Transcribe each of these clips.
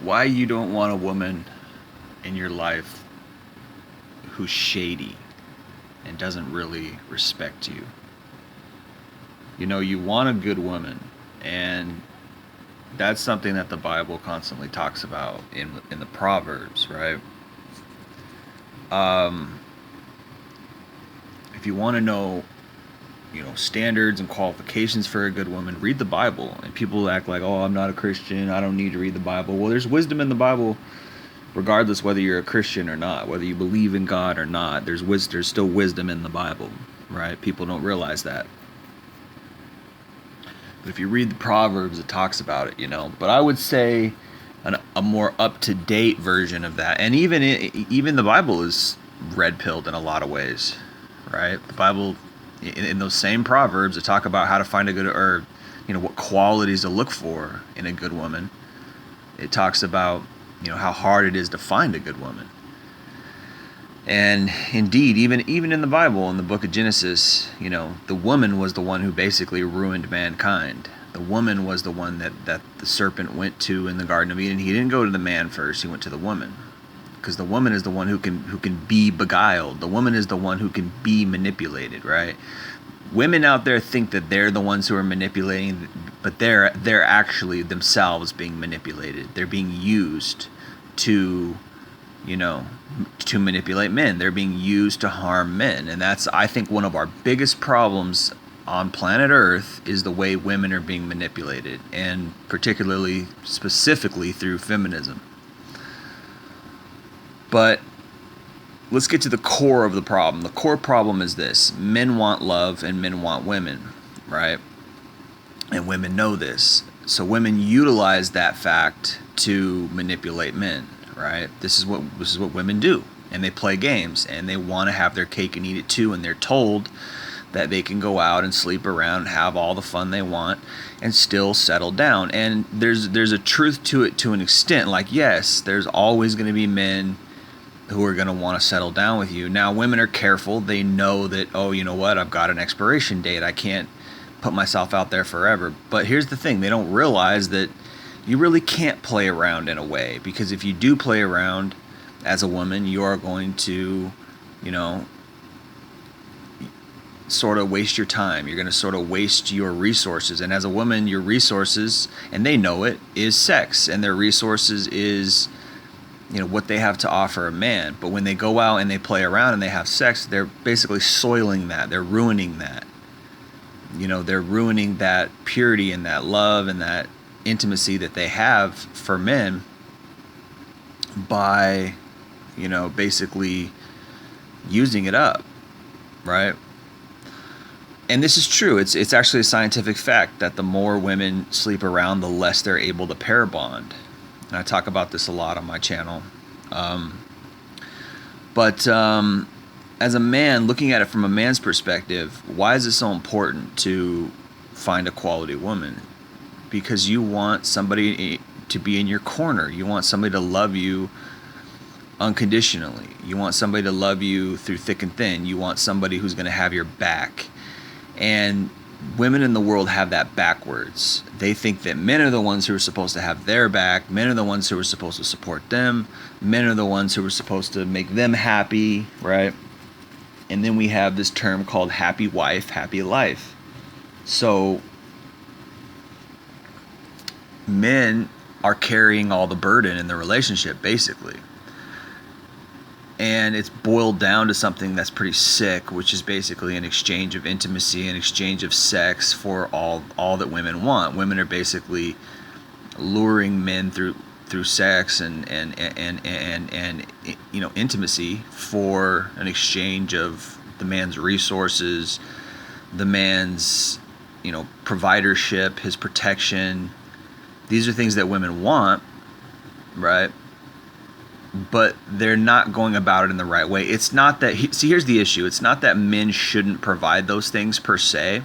why you don't want a woman in your life who's shady and doesn't really respect you. You know, you want a good woman, and that's something that the Bible constantly talks about in the Proverbs, right? Um, if you want to know, standards and qualifications for a good woman, read the Bible. And people act like, oh, I'm not a Christian, I don't need to read the Bible. Well, there's wisdom in the Bible regardless whether you're a Christian or not, whether you believe in God or not. There's still wisdom in the Bible, right? People don't realize that. But if you read the Proverbs, it talks about it. But I would say a more up-to-date version of that, and even the Bible is red-pilled in a lot of ways, right? The Bible, in those same Proverbs, that talk about how to find a good, or what qualities to look for in a good woman. It talks about how hard it is to find a good woman. And indeed, even in the Bible, in the book of Genesis, the woman was the one who basically ruined mankind. The woman was the one that the serpent went to in the Garden of Eden. He didn't go to the man first, he went to the woman. Because the woman is the one who can be beguiled. The woman is the one who can be manipulated, right? Women out there think that they're the ones who are manipulating, but they're actually themselves being manipulated. They're being used to manipulate men. They're being used to harm men. And that's, I think, one of our biggest problems on planet Earth, is the way women are being manipulated, and specifically through feminism. But let's get to the core of the problem. The core problem is this: men want love and men want women, right? And women know this. So women utilize that fact to manipulate men, right? This is what women do. And they play games, and they want to have their cake and eat it too, and they're told that they can go out and sleep around and have all the fun they want and still settle down. And there's a truth to it to an extent. Like, yes, there's always going to be men who are going to want to settle down with you. Now, women are careful. They know that, oh, you know what, I've got an expiration date. I can't put myself out there forever. But here's the thing. They don't realize that you really can't play around in a way, because if you do play around as a woman, you are going to, sort of waste your time. You're going to sort of waste your resources. And as a woman, your resources, and they know it, is sex. And their resources is, what they have to offer a man. But when they go out and they play around and they have sex, they're basically soiling that. They're ruining that. They're ruining that purity and that love and that intimacy that they have for men by, basically using it up, right? And this is true. It's actually a scientific fact that the more women sleep around, the less they're able to pair bond. And I talk about this a lot on my channel. But as a man, looking at it from a man's perspective, why is it so important to find a quality woman? Because you want somebody to be in your corner. You want somebody to love you unconditionally. You want somebody to love you through thick and thin. You want somebody who's going to have your back. And women in the world have that backwards. They think that men are the ones who are supposed to have their back. Men are the ones who are supposed to support them. Men are the ones who are supposed to make them happy, right? And then we have this term called happy wife, happy life. So men are carrying all the burden in the relationship, basically. And it's boiled down to something that's pretty sick, which is basically an exchange of intimacy, an exchange of sex for all that women want. Women are basically luring men through sex and intimacy for an exchange of the man's resources, the man's providership, his protection. These are things that women want, right? But they're not going about it in the right way. It's not that, here's the issue. It's not that men shouldn't provide those things per se.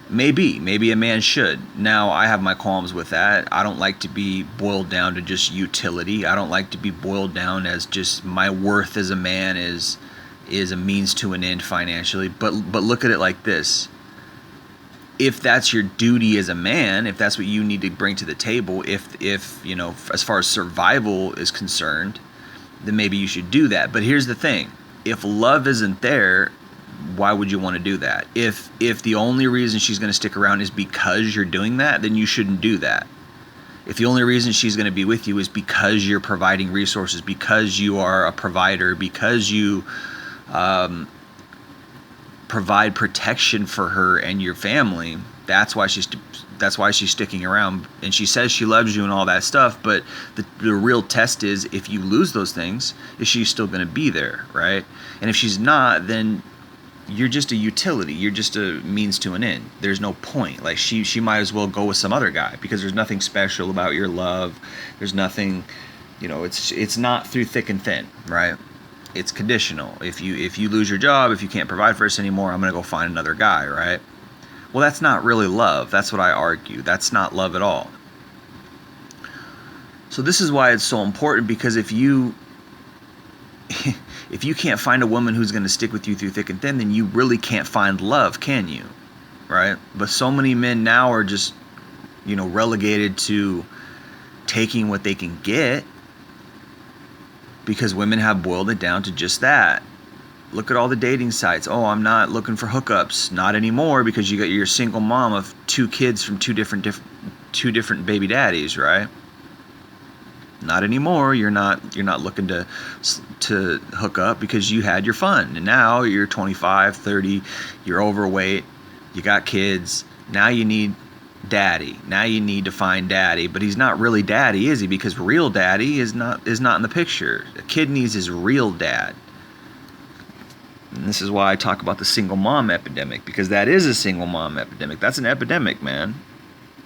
Maybe a man should. Now, I have my qualms with that. I don't like to be boiled down to just utility. I don't like to be boiled down as just my worth as a man is a means to an end financially. But look at it like this. if that's your duty as a man, if that's what you need to bring to the table, if you know, as far as survival is concerned, then maybe you should do that. But here's the thing: if love isn't there, why would you want to do that? If the only reason she's going to stick around is because you're doing that, then you shouldn't do that. If the only reason she's going to be with you is because you're providing resources, because you are a provider, because you provide protection for her and your family, that's why she's sticking around. And she says she loves you and all that stuff, but the real test is, if you lose those things, is she still going to be there, right? And if she's not, then you're just a utility. You're just a means to an end. There's no point. Like, she might as well go with some other guy, because there's nothing special about your love. There's nothing, you know, it's not through thick and thin, right? It's conditional. If you lose your job, if you can't provide for us anymore, I'm going to go find another guy, right? Well, that's not really love. That's what I argue. That's not love at all. So this is why it's so important, because if you can't find a woman who's going to stick with you through thick and thin, then you really can't find love, can you? Right? But so many men now are just, you know, relegated to taking what they can get, because women have boiled it down to just that. Look at all the dating sites. Oh, I'm not looking for hookups. Not anymore, because you're a single mom of 2 kids from two different baby daddies, right? Not anymore. You're not looking to hook up, because you had your fun, and now you're 25, 30, you're overweight, you got kids. Now you need daddy. Now you need to find daddy, but he's not really daddy, is he? Because real daddy is not in the picture. A kid needs his real dad. And this is why I talk about the single mom epidemic, because that is a single mom epidemic. That's an epidemic, man.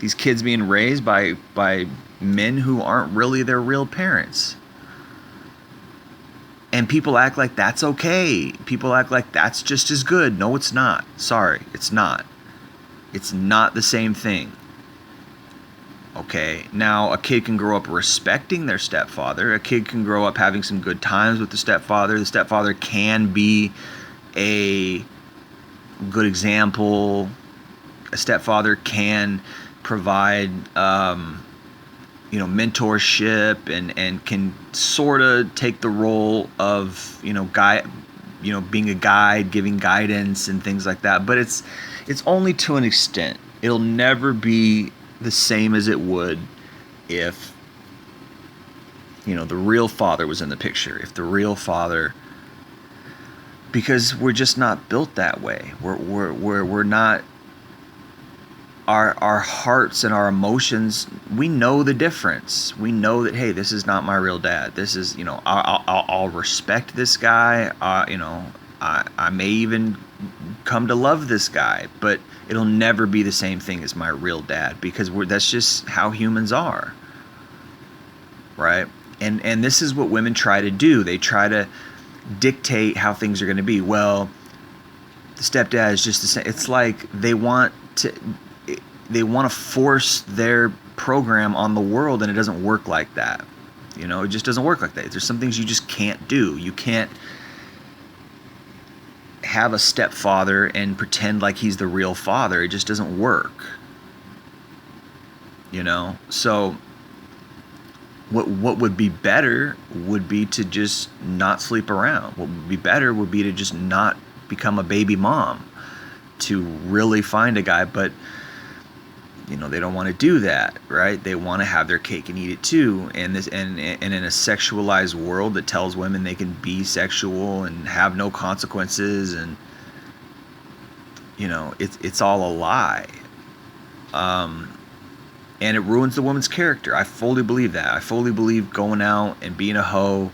These kids being raised by men who aren't really their real parents. And people act like that's okay. People act like that's just as good. No, it's not. Sorry, it's not. It's not the same thing. Okay, now a kid can grow up respecting their stepfather. A kid can grow up having some good times with the stepfather. The stepfather can be a good example. A stepfather can provide, mentorship, and can sort of take the role of, being a guide, giving guidance and things like that. But it's only to an extent. It'll never be the same as it would if, the real father was in the picture. If the real father, because we're just not built that way. We're not. Our hearts and our emotions, we know the difference. We know that, hey, this is not my real dad. This is, I'll respect this guy. I may even come to love this guy, but it'll never be the same thing as my real dad, because that's just how humans are, right? And this is what women try to do. They try to dictate how things are going to be. Well, the stepdad is just the same. It's like they want to force their program on the world, and it doesn't work like that. It just doesn't work like that. There's some things you just can't do. You can't have a stepfather and pretend like he's the real father. It just doesn't work. So what would be better would be to just not sleep around. What would be better would be to just not become a baby mom, to really find a guy. But they don't want to do that, right? They want to have their cake and eat it too. And in a sexualized world that tells women they can be sexual and have no consequences, and it's all a lie. And it ruins the woman's character. I fully believe that. I fully believe going out and being a hoe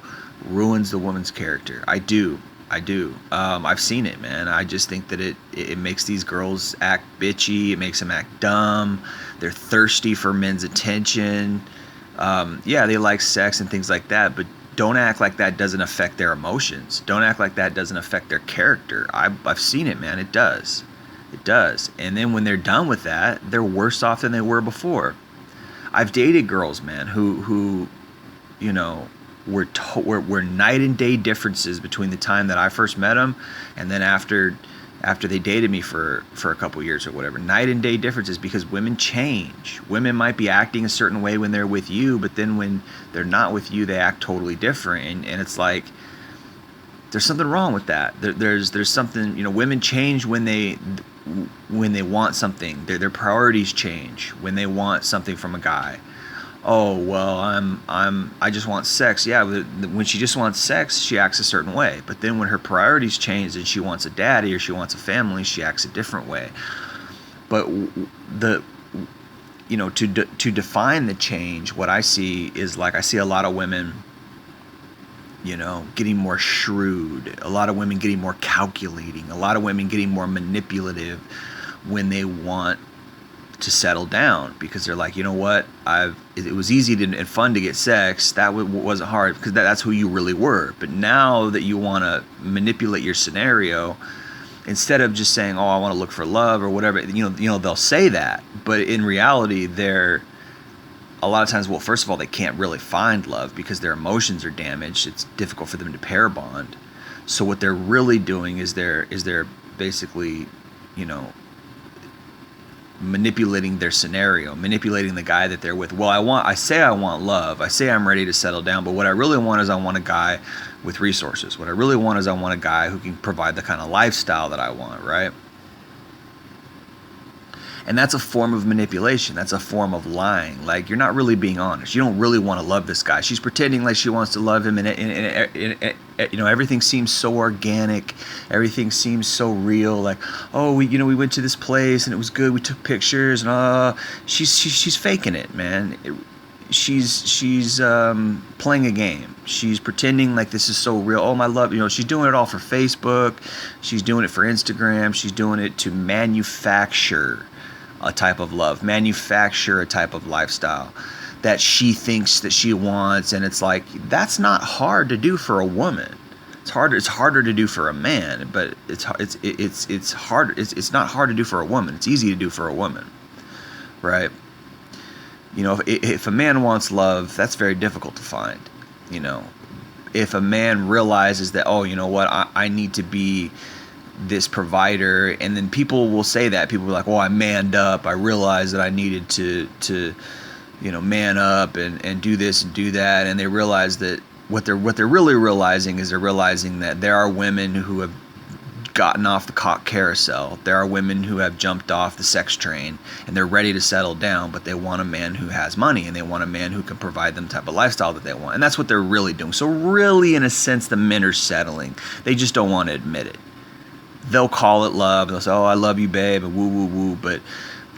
ruins the woman's character. I do. I've seen it, man. I just think that it makes these girls act bitchy. It makes them act dumb. They're thirsty for men's attention. They like sex and things like that, but don't act like that doesn't affect their emotions. Don't act like that doesn't affect their character. I've seen it, man. It does. It does. And then when they're done with that, they're worse off than they were before. I've dated girls, man, who were night and day differences between the time that I first met them and then after, after they dated me for a couple years or whatever. Night and day differences, because women change. Women might be acting a certain way when they're with you, but then when they're not with you, they act totally different. And it's like, there's something wrong with that. There's something, women change when they want something. Their priorities change when they want something from a guy. Oh, well, I just want sex. Yeah, when she just wants sex, she acts a certain way. But then when her priorities change and she wants a daddy or she wants a family, she acts a different way. But to define the change, what I see is, like, I see a lot of women, getting more shrewd, a lot of women getting more calculating, a lot of women getting more manipulative when they want to settle down, because they're like, you know what, it was easy and fun to get sex. That wasn't hard, because that's who you really were. But now that you want to manipulate your scenario, instead of just saying, oh, I want to look for love or whatever, they'll say that, but in reality, they're a lot of times, well, first of all, they can't really find love because their emotions are damaged. It's difficult for them to pair bond. So what they're really doing is they're basically, manipulating their scenario, manipulating the guy that they're with. Well, I say I want love. I say I'm ready to settle down, but what I really want is I want a guy with resources. What I really want is I want a guy who can provide the kind of lifestyle that I want, right? And that's a form of manipulation. That's a form of lying. Like, you're not really being honest. You don't really want to love this guy. She's pretending like she wants to love him, and everything seems so organic. Everything seems so real. Like, oh, we went to this place and it was good. We took pictures, and she's faking it, man. She's playing a game. She's pretending like this is so real. Oh, my love, she's doing it all for Facebook. She's doing it for Instagram. She's doing it to manufacture a type of love, manufacture a type of lifestyle that she thinks that she wants. And it's like, that's not hard to do for a woman. It's harder to do for a man, but it's hard. It's not hard to do for a woman. It's easy to do for a woman, right? If a man wants love, that's very difficult to find. If a man realizes that, oh, you know what, I need to be this provider, and then people will say that. People are like, oh, I manned up. I realized that I needed to man up and do this and do that. And they realize that what they're really realizing is they're realizing that there are women who have gotten off the cock carousel. There are women who have jumped off the sex train and they're ready to settle down, but they want a man who has money, and they want a man who can provide them the type of lifestyle that they want. And that's what they're really doing. So really, in a sense, the men are settling. They just don't want to admit it. They'll call it love. They'll say, oh, I love you, babe, and woo, woo, woo. But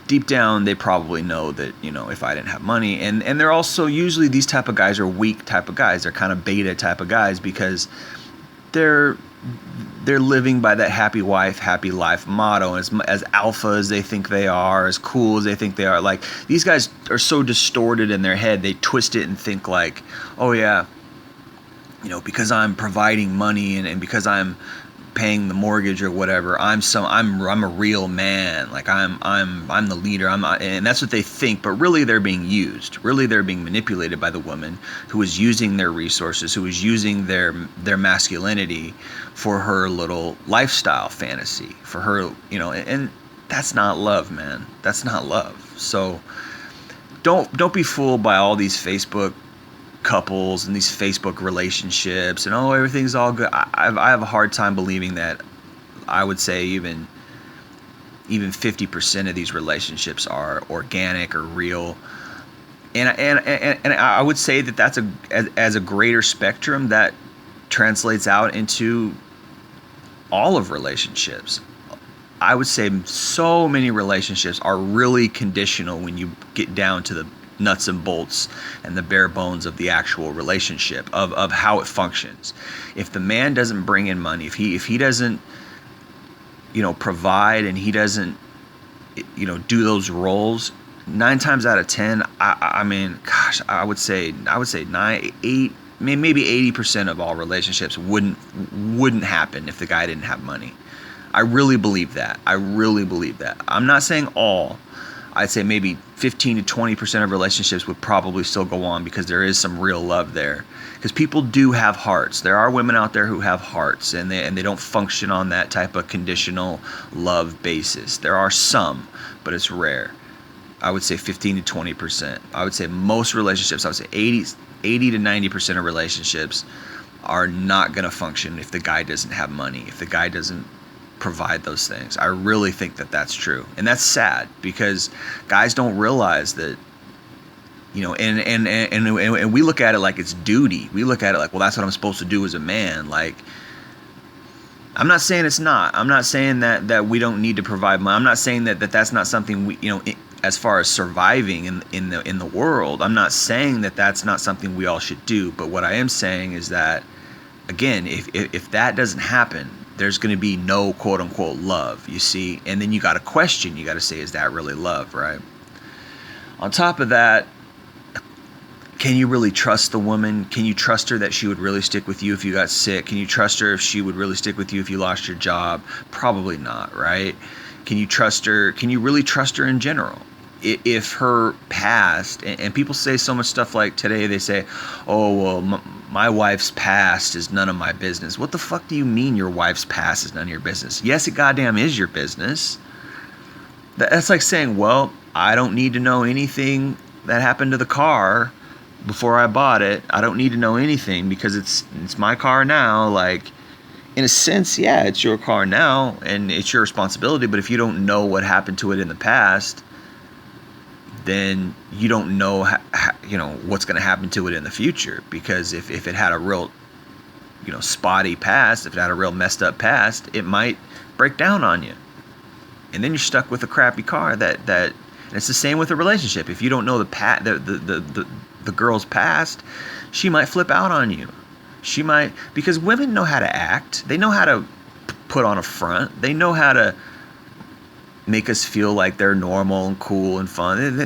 deep down, they probably know that, if I didn't have money. And they're also, usually these type of guys are weak type of guys. They're kind of beta type of guys, because they're living by that happy wife, happy life motto. And as alpha as they think they are, as cool as they think they are. Like, these guys are so distorted in their head, they twist it and think like, oh yeah, because I'm providing money and because I'm paying the mortgage or whatever, I'm a real man. Like, I'm the leader. And that's what they think. But really, they're being used. Really, they're being manipulated by the woman who is using their resources, who is using their masculinity for her little lifestyle fantasy. For her, and that's not love, man. That's not love. So don't be fooled by all these Facebook couples and these Facebook relationships and, oh, everything's all good. I have a hard time believing that. I would say even 50% of these relationships are organic or real. And I would say that that's as a greater spectrum that translates out into all of relationships. I would say so many relationships are really conditional when you get down to the nuts and bolts and the bare bones of the actual relationship, of how it functions. If the man doesn't bring in money, if he doesn't provide, and he doesn't do those roles, 9 times out of 10, I mean, gosh, I would say 9, 8, maybe 80% of all relationships wouldn't happen if the guy didn't have money. I really believe that. I'm not saying all. I'd say maybe 15 to 20% of relationships would probably still go on because there is some real love there. Because people do have hearts. There are women out there who have hearts, and they don't function on that type of conditional love basis. There are some, but it's rare. I would say 15 to 20%. I would say most relationships, I would say 80 to 90% of relationships are not going to function if the guy doesn't have money, if the guy doesn't provide those things. I really think that that's true. And that's sad because guys don't realize that, you know, and we look at it like it's duty. We look at it like, well, that's what I'm supposed to do as a man. Like, I'm not saying it's not. I'm not saying that we don't need to provide money. I'm not saying that that's not something we, you know, as far as surviving in the world, I'm not saying that that's not something we all should do. But what I am saying is that, again, if that doesn't happen, there's going to be no quote unquote love, you see? And then you got to question, you got to say, is that really love, right? On top of that, can you really trust the woman? Can you trust her that she would really stick with you if you got sick? Can you trust her if she would really stick with you if you lost your job? Probably not, right? Can you trust her? Can you really trust her in general? If her past, and people say so much stuff like today, they say, oh, well, my wife's past is none of my business. What the fuck do you mean your wife's past is none of your business? Yes, it goddamn is your business. That's like saying, well, I don't need to know anything that happened to the car before I bought it. I don't need to know anything because it's my car now. Like, in a sense, yeah, it's your car now and it's your responsibility. But if you don't know what happened to it in the past, then you don't know you know what's going to happen to it in the future. Because if it had a real, you know, spotty past, if it had a real messed up past, it might break down on you, and then you're stuck with a crappy car. And it's the same with a relationship. If you don't know the girl's past, she might flip out on you. She might, because women know how to act. They know how to put on a front. They know how to make us feel like they're normal and cool and fun.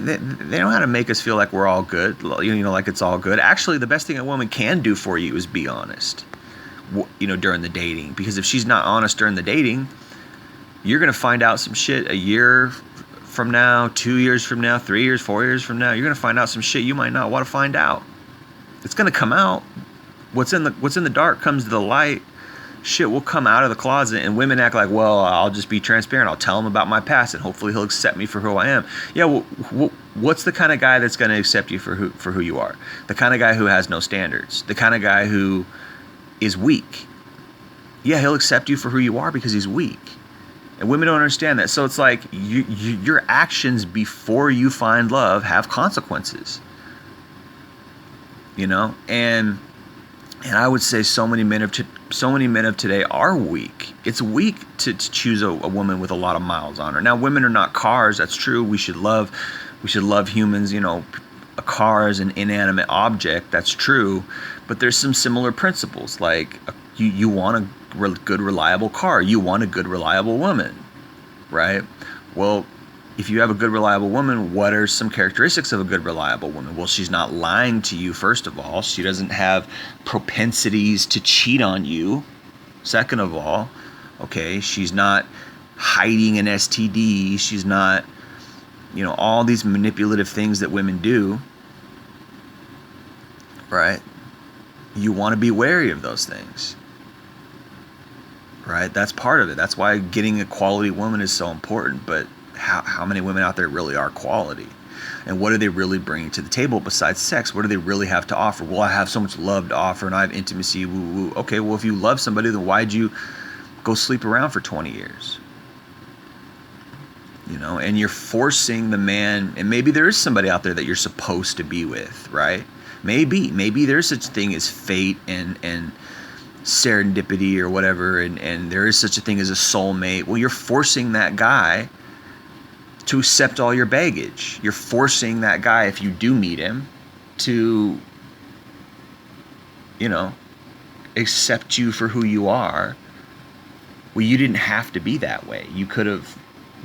They know how to make us feel like we're all good, you know, like it's all good. Actually, the best thing a woman can do for you is be honest, you know, during the dating. Because if she's not honest during the dating, you're going to find out some shit a year from now, 2 years from now, 3 years, 4 years from now. You're going to find out some shit you might not want to find out. It's going to come out. What's in the dark comes to the light. Shit will come out of the closet, and women act like, well, I'll just be transparent. I'll tell him about my past, and hopefully he'll accept me for who I am. Yeah, well, what's the kind of guy that's going to accept you for who you are? The kind of guy who has no standards. The kind of guy who is weak. Yeah, he'll accept you for who you are because he's weak. And women don't understand that. So it's like your actions before you find love have consequences. You know, and I would say so many men of today are weak. It's weak to choose a woman with a lot of miles on her. Now, women are not cars. That's true. We should love humans. You know, a car is an inanimate object. That's true. But there's some similar principles. Like you want a good, reliable car. You want a good, reliable woman, right? Well, if you have a good, reliable woman, what are some characteristics of a good, reliable woman? Well, she's not lying to you, first of all. She doesn't have propensities to cheat on you, second of all. Okay, she's not hiding an STD. She's not, you know, all these manipulative things that women do, right? You want to be wary of those things, right? That's part of it. That's why getting a quality woman is so important. But how many women out there really are quality? And what are they really bringing to the table besides sex? What do they really have to offer? Well, I have so much love to offer and I have intimacy, woo woo. Okay, well, if you love somebody, then why'd you go sleep around for 20 years? You know, and you're forcing the man, and maybe there is somebody out there that you're supposed to be with, right? Maybe there's such a thing as fate and serendipity or whatever, and there is such a thing as a soulmate. Well, you're forcing that guy to accept all your baggage. You're forcing that guy, if you do meet him, to, you know, accept you for who you are. Well, you didn't have to be that way. You could have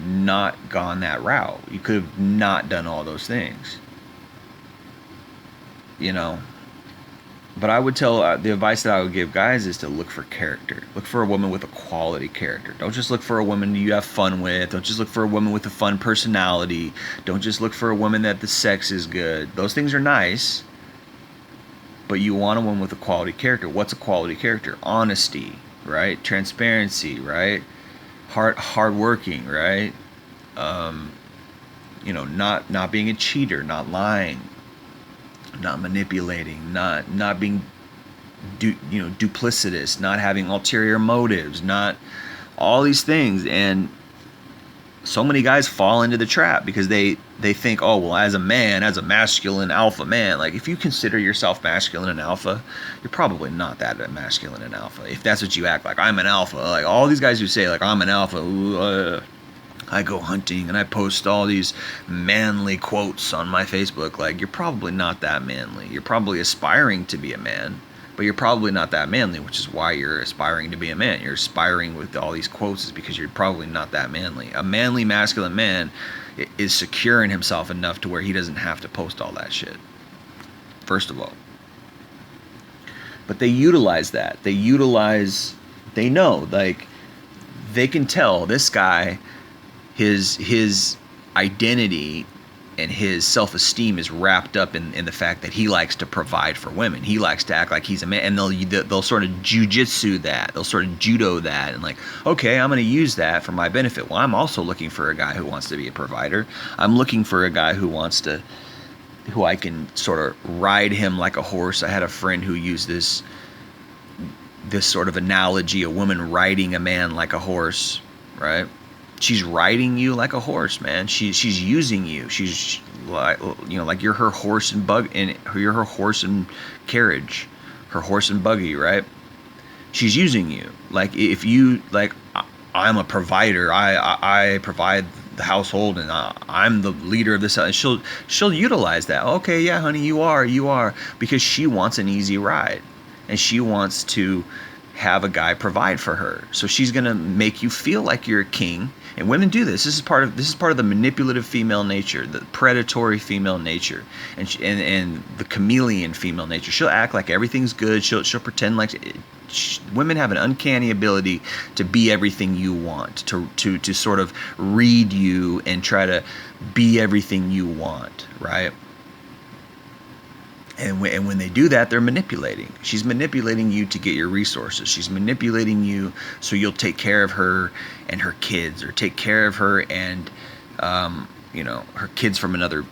not gone that route. You could have not done all those things. You know, But I would tell the advice that I would give guys is to look for character. Look for a woman with a quality character. Don't just look for a woman you have fun with. Don't just look for a woman with a fun personality. Don't just look for a woman that the sex is good. Those things are nice, but you want a woman with a quality character. What's a quality character? Honesty, right? Transparency, right? Hardworking, right? Not being a cheater, not lying, not manipulating, not being duplicitous, not having ulterior motives, not all these things. And so many guys fall into the trap because they think, oh well, as a man, as a masculine alpha man, like if you consider yourself masculine and alpha, you're probably not that masculine and alpha. If that's what you act like, I'm an alpha. Like all these guys who say like I'm an alpha, I go hunting and I post all these manly quotes on my Facebook. Like, you're probably not that manly. You're probably aspiring to be a man, but you're probably not that manly, which is why you're aspiring to be a man. You're aspiring with all these quotes is because you're probably not that manly. A manly, masculine man is secure in himself enough to where he doesn't have to post all that shit, first of all. But they utilize that. They know, like, they can tell this guy, his identity and his self-esteem is wrapped up in the fact that he likes to provide for women. He likes to act like he's a man, and they'll sort of jujitsu that. They'll sort of judo that, and like, okay, I'm going to use that for my benefit. Well, I'm also looking for a guy who wants to be a provider. I'm looking for a guy who I can sort of ride him like a horse. I had a friend who used this sort of analogy, a woman riding a man like a horse, right? She's riding you like a horse, man. She's using you. She's like, like you're her horse and you're her horse and carriage, her horse and buggy, right? She's using you. Like if you like, I'm a provider. I provide the household and I'm the leader of this. And she'll utilize that. Okay, yeah, honey, you are, because she wants an easy ride, and she wants to have a guy provide for her. So she's gonna make you feel like you're a king. And women do this. This is part of the manipulative female nature, the predatory female nature, and the chameleon female nature. She'll act like everything's good. She'll pretend like women have an uncanny ability to be everything you want, to sort of read you and try to be everything you want, right? And when they do that, they're manipulating. She's manipulating you to get your resources. She's manipulating you so you'll take care of her and her kids, or take care of her and her kids from another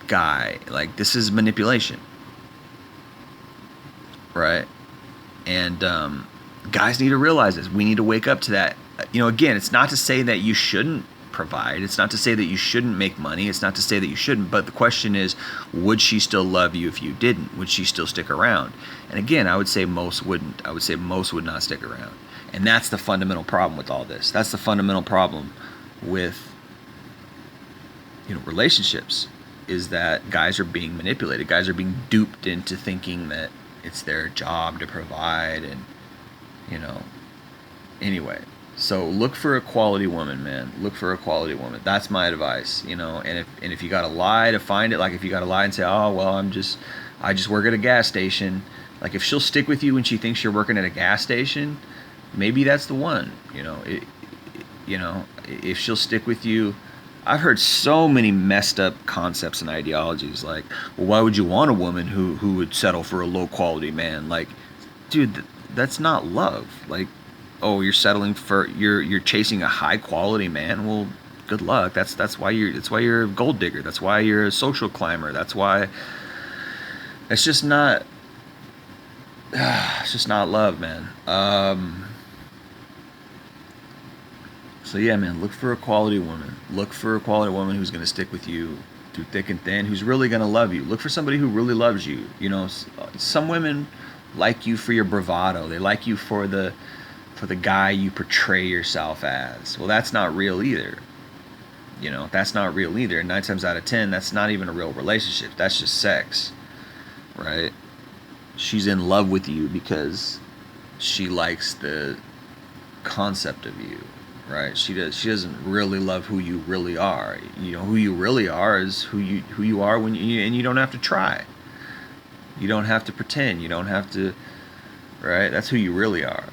guy. Like, this is manipulation, right? And guys need to realize this. We need to wake up to that. Again, it's not to say that you shouldn't provide. It's not to say that you shouldn't make money. It's not to say that you shouldn't. But the question is, would she still love you if you didn't? Would she still stick around? And again, I would say most wouldn't. I would say most would not stick around. And that's the fundamental problem with all this. That's the fundamental problem with relationships, is that guys are being manipulated. Guys are being duped into thinking that it's their job to provide, and anyway. So look for a quality woman, man. Look for a quality woman. That's my advice, And if you gotta lie to find it, like if you gotta lie and say, oh well, I just work at a gas station. Like, if she'll stick with you when she thinks you're working at a gas station, maybe that's the one. If she'll stick with you. I've heard so many messed up concepts and ideologies. Like, well, why would you want a woman who would settle for a low quality man? Like, dude, that's not love. Like, oh, you're settling for you're chasing a high quality man. Well, good luck. That's why you're a gold digger. That's why you're a social climber. That's why it's just not love, man. So yeah, man, look for a quality woman. Look for a quality woman who's going to stick with you through thick and thin, who's really going to love you. Look for somebody who really loves you. Some women like you for your bravado. They like you for the guy you portray yourself as. Well, that's not real either. That's not real either. 9 times out of 10, that's not even a real relationship. That's just sex, right? She's in love with you because she likes the concept of you, right? She doesn't really love who you really are. Who you really are is who you are when you don't have to try. You don't have to pretend. You don't have to, right? That's who you really are.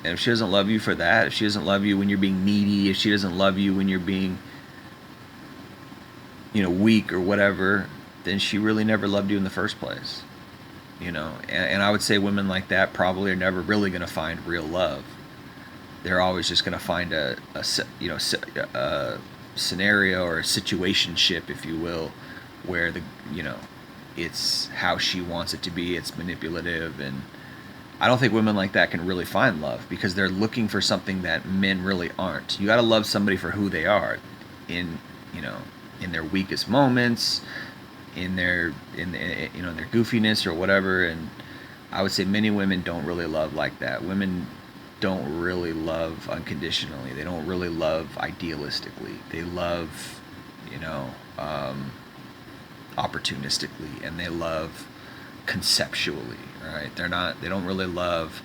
And if she doesn't love you for that, if she doesn't love you when you're being needy, if she doesn't love you when you're being, weak or whatever, then she really never loved you in the first place. And I would say women like that probably are never really going to find real love. They're always just going to find a scenario or a situationship, if you will, where it's how she wants it to be. It's manipulative, and I don't think women like that can really find love because they're looking for something that men really aren't. You got to love somebody for who they are, in in their weakest moments, in their their goofiness or whatever. And I would say many women don't really love like that. Women don't really love unconditionally. They don't really love idealistically. They love, opportunistically, and they love conceptually. Right? They don't really love.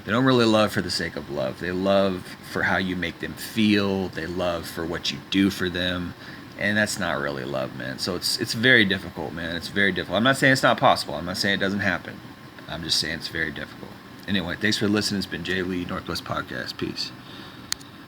They don't really love for the sake of love. They love for how you make them feel. They love for what you do for them. And that's not really love, man. So it's very difficult, man. It's very difficult. I'm not saying it's not possible. I'm not saying it doesn't happen. I'm just saying it's very difficult. Anyway, thanks for listening. It's been Jay Lee, Northwest Podcast. Peace.